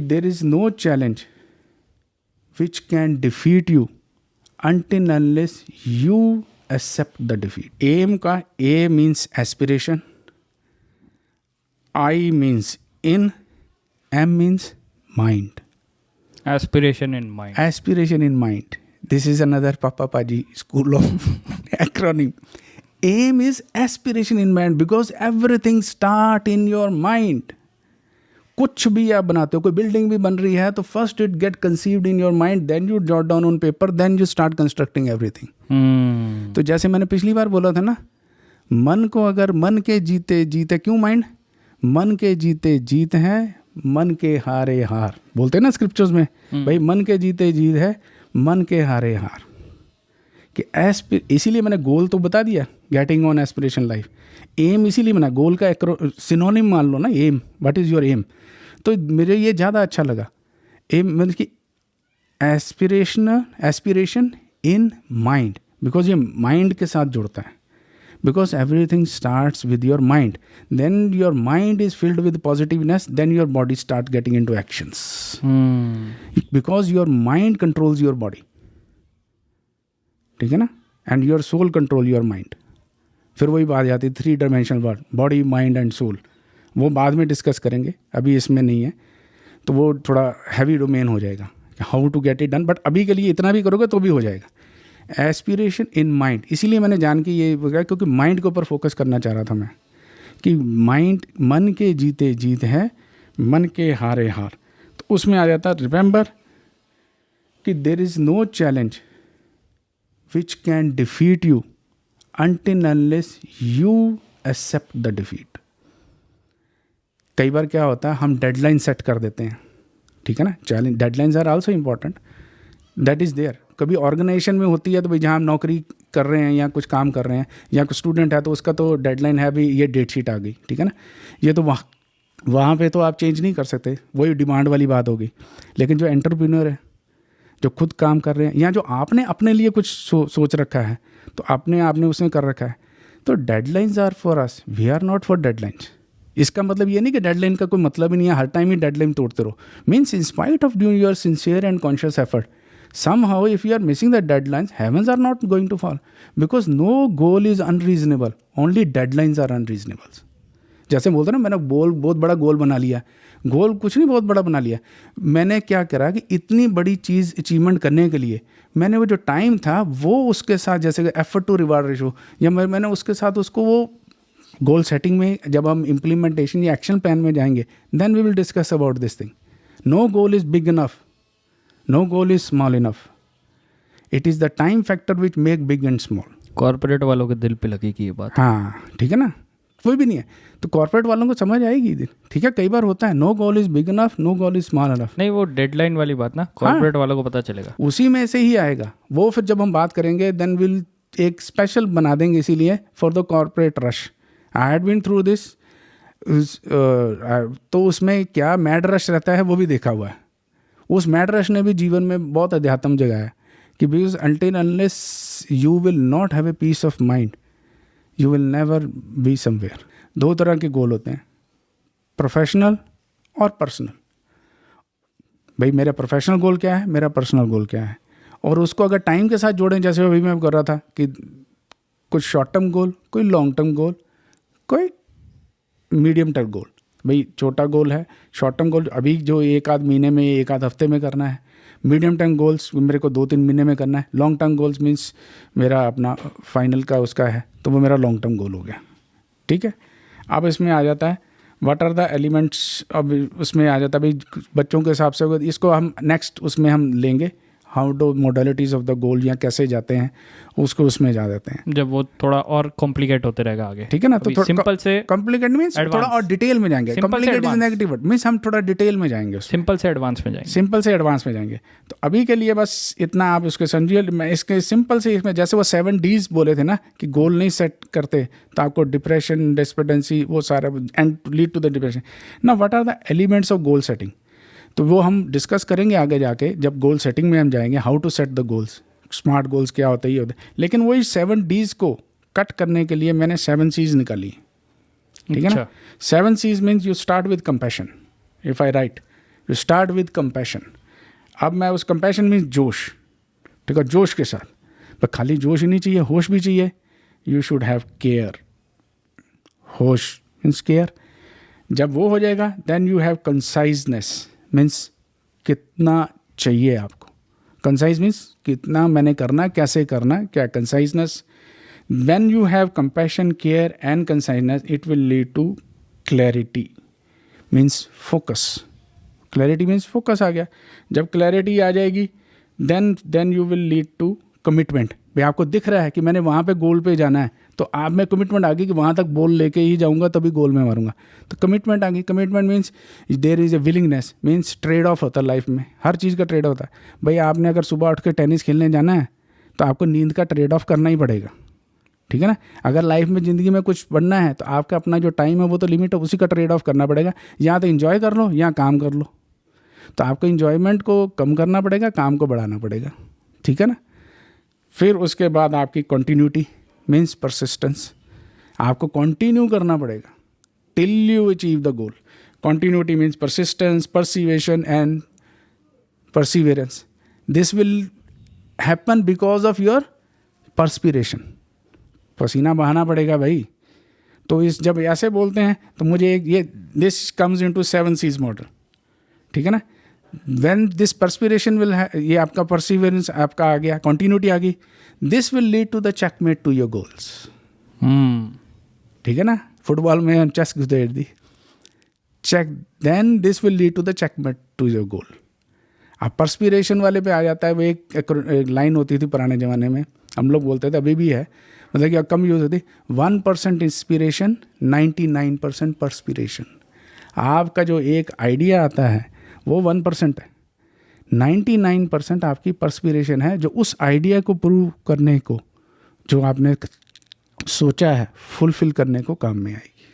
There is no challenge which can defeat you until unless you accept the defeat. Aim का A means aspiration, I means in, M means mind. Aspiration in mind. Aspiration in mind. This is another Papa Paji school of acronym. Aim is aspiration in mind because everything start in your mind. कुछ भी आप बनाते हो, कोई building भी बन रही है तो first it get conceived in your mind, then you jot down on paper, then you start constructing everything. तो जैसे मैंने पिछली बार बोला था ना, मन को अगर मन के जीते जीते, क्यों माइंड? मन के जीते जीत है, मन के हारे हार. बोलते हैं ना स्क्रिप्चर्स में, भाई मन के जीते जीत है, मन के हारे हार. कि इसीलिए मैंने गोल तो बता दिया, getting on aspiration life. Aim इसीलिए मैंने गोल का सिनोनिम मान लो ना, aim. What is your aim? तो मुझे ये ज़्यादा अच्छा लगा. एम मतलब कि एस्पिरेशन इन माइंड, बिकॉज ये माइंड के साथ जुड़ता है. Because everything starts with your mind, then your mind is filled with positiveness, then your body start getting into actions. Because your mind controls your body, ठीक है ना, and your soul control your mind. फिर वही बात जाती है 3 dimensional word, body mind and soul. वो बाद में डिस्कस करेंगे, अभी इसमें नहीं है, तो वो थोड़ा हैवी डोमेन हो जाएगा, how to get it done. But अभी के लिए इतना भी करोगे तो भी हो जाएगा. एस्पिरेशन इन माइंड, इसीलिए मैंने जान के ये बोला क्योंकि माइंड के ऊपर फोकस करना चाह रहा था मैं, कि माइंड मन के जीते जीत है, मन के हारे हार. तो उसमें आ जाता रिमेंबर कि there is no challenge which can defeat you until unless you accept the defeat. कई बार क्या होता है, हम डेडलाइन सेट कर देते हैं, ठीक है ना. Challenge, deadlines are also important, that is there. कभी ऑर्गेनाइजेशन में होती है तो भाई जहाँ हम नौकरी कर रहे हैं या कुछ काम कर रहे हैं या कुछ स्टूडेंट है तो उसका तो डेडलाइन है, भी ये डेट शीट आ गई, ठीक है ना. ये तो वहाँ पे तो आप चेंज नहीं कर सकते, वही डिमांड वाली बात होगी. लेकिन जो एंटरप्रेन्योर है, जो खुद काम कर रहे हैं, या जो आपने अपने लिए कुछ सोच रखा है तो आपने उसमें कर रखा है, तो deadlines are for us, we are not for deadlines. इसका मतलब ये नहीं कि डेडलाइन का कोई मतलब ही नहीं है, हर टाइम ही डेडलाइन तोड़ते रहो. Means in spite of doing your sincere and conscious effort, somehow if you are missing the deadlines, heavens are not going to fall, because no goal is unreasonable, only deadlines are unreasonable. जैसे बोलते ना, मैंने बहुत बड़ा गोल बना लिया. गोल कुछ नहीं बहुत बड़ा बना लिया. मैंने क्या करा कि इतनी बड़ी चीज़ अचीवमेंट करने के लिए मैंने वो जो टाइम था वो उसके साथ, जैसे एफर्ट टू रिवार्ड रेशो, या मैंने उसके साथ उसको वो गोल सेटिंग में, जब हम इम्प्लीमेंटेशन या एक्शन प्लान में जाएंगे, then we will discuss about this thing. No goal is big enough, no goal is small enough. It is the time factor which make big and small. Corporate वालों के दिल पे लगी कि ये बात. हाँ, ठीक है ना, कोई भी नहीं है तो कॉर्पोरेट वालों को समझ आएगी. ठीक है, कई बार होता है no goal is big enough, no goal is small enough. नहीं, वो डेडलाइन वाली बात ना, कॉर्पोरेट वालों को पता चलेगा, उसी में से ही आएगा वो. फिर जब हम बात करेंगे देन विल एक स्पेशल बना देंगे इसीलिए for the corporate rush. I had been through this. तो उसमें क्या मैड रश रहता है वो भी देखा हुआ है. उस मैड रश ने भी जीवन में बहुत अध्यात्म जगाया कि because until unless you will not have a peace of mind, you will never be somewhere. 2 तरह के गोल होते हैं, प्रोफेशनल और पर्सनल. भाई मेरा प्रोफेशनल गोल क्या है, मेरा पर्सनल गोल क्या है, और उसको अगर टाइम के साथ जोड़ें, जैसे अभी मैं कर रहा था कि कुछ शॉर्ट टर्म गोल, कोई लॉन्ग टर्म गोल, कोई मीडियम टर्म गोल. भाई छोटा गोल है, शॉर्ट टर्म गोल अभी जो 1-8 महीने में, 1-8 हफ्ते में करना है. मीडियम टर्म गोल्स मेरे को 2-3 महीने में करना है. लॉन्ग टर्म गोल्स मीन्स मेरा अपना फाइनल का उसका है, तो वो मेरा लॉन्ग टर्म गोल हो गया. ठीक है. अब इसमें आ जाता है व्हाट आर द एलिमेंट्स. अब उसमें आ जाता है भाई बच्चों के हिसाब से, इसको हम नेक्स्ट उसमें हम लेंगे, how do modalities of the goal, या कैसे जाते हैं उसको उसमें जा देते हैं जब वो थोड़ा और कॉम्प्लिकेट होते रहेगा आगे. ठीक है ना. तो सिंपल से कॉम्प्लिकेट मीन्स थोड़ा और डिटेल में जाएंगे. Complicate is negative word, means हम थोड़ा डिटेल में जाएंगे, सिंपल से एडवांस में जाएंगे. सिंपल से एडवांस में जाएंगे. तो अभी के लिए बस इतना आप उसको समझिए. मैं इसके सिंपल से इसमें जैसे वो 7 Ds बोले थे ना कि गोल नहीं सेट करते तो आपको डिप्रेशन, डेस्पेरेंसी, वो सारा end lead to the depression. ना what are the elements of goal setting, तो वो हम डिस्कस करेंगे आगे जाके जब गोल सेटिंग में हम जाएंगे. How to set the goals, smart goals क्या होता है, ये होता है. लेकिन वही 7 Ds को कट करने के लिए मैंने 7 Cs निकाली. ठीक है ना. 7 Cs means you start with compassion. If I right you start with compassion. अब मैं उस कंपैशन मीन्स जोश, ठीक है, जोश के साथ. पर खाली जोश ही नहीं चाहिए, होश भी चाहिए. You should have care. होश मीन्स केयर. जब वो हो जाएगा then you have consciousness, means कितना चाहिए आपको. कंसाइज मीन्स कितना मैंने करना, कैसे करना, क्या conciseness. When you have compassion, care and conciseness, it will lead to clarity means focus. Clarity means focus आ गया. जब क्लैरिटी आ जाएगी then you will lead to commitment. भाई आपको दिख रहा है कि मैंने वहाँ पे गोल पे जाना है, तो आप में कमिटमेंट आ गई कि वहाँ तक बॉल लेके ही जाऊँगा तभी गोल में मारूंगा. तो कमिटमेंट आ गई. Commitment means there is a willingness, means trade off होता है लाइफ में. हर चीज़ का ट्रेड होता है. भाई आपने अगर सुबह उठ के टेनिस खेलने जाना है तो आपको नींद का ट्रेड ऑफ करना ही पड़ेगा, ठीक है ना. अगर लाइफ में ज़िंदगी में कुछ बढ़ना है तो आपका अपना जो टाइम है वो तो लिमिट है, उसी का ट्रेड ऑफ करना पड़ेगा. यहाँ तो इन्जॉय कर लो, यहाँ काम कर लो. तो आपको इन्जॉयमेंट को कम करना पड़ेगा, काम को बढ़ाना पड़ेगा, ठीक है ना. फिर उसके बाद आपकी कंटिन्यूटी मीन्स परसिस्टेंस. आपको कंटिन्यू करना पड़ेगा till you achieve the goal. Continuity means persistence, perseveration and perseverance. This will happen because of your perspiration. पसीना बहाना पड़ेगा भाई. तो इस जब ऐसे बोलते हैं तो मुझे ये this comes into 7 C's model, ठीक है ना. व्हेन दिस परस्पिरेशन विल, ये आपका परसिवेरेंस आपका आ गया, कंटिन्यूटी आ गई, this will lead to the checkmate to your goals. ठीक है ना. फुटबॉल में हम चेस घुसेड़ दी, check, then this will lead to the checkmate to your goal. अब परस्पिरेशन वाले पे आ जाता है. वो एक लाइन होती थी पुराने ज़माने में, हम लोग बोलते थे, अभी भी है, मतलब कि कम यूज़ होती, 1% इंस्पिरेशन, 99% परस्पिरेशन. आपका जो एक आइडिया आता है वो 1% है, 99% आपकी परस्पिरेशन है जो उस आइडिया को प्रूव करने को, जो आपने सोचा है, फुलफिल करने को काम में आएगी.